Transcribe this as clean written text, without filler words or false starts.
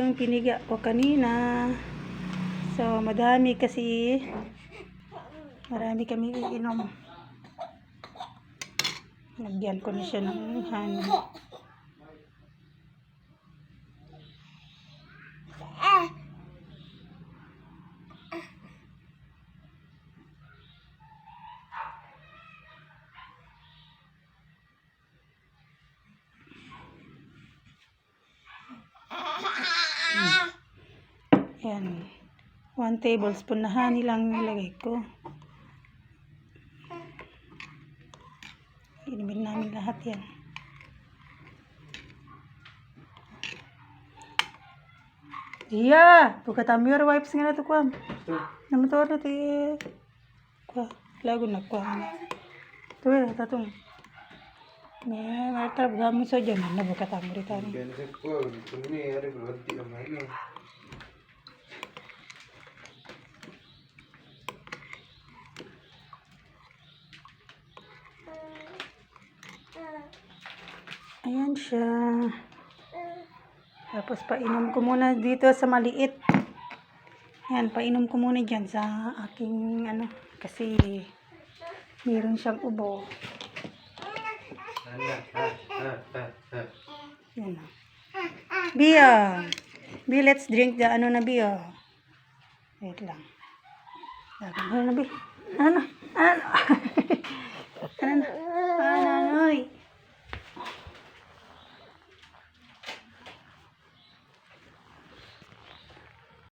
yung piniga ko kanina. So, marami kami iinom. Lagyan ko na siya ng honey. Yan. 1 tablespoon na honey lang nilagay ko. Inumin namin lahat yan. Iya! Pagkatami your wipes nga na ito kuwam. Namotor na ito kuwa. Lago na kuwa. Ito tatong. Martarap gamit sa dyan. Nabukatami rin tayo. Ayan siya. Tapos painom ko muna dito sa maliit. Ayan, painom ko muna dyan sa aking kasi meron siyang ubo. Ayan. Bia, let's drink the Bia. Wait lang. Ano na, Bia? Ano?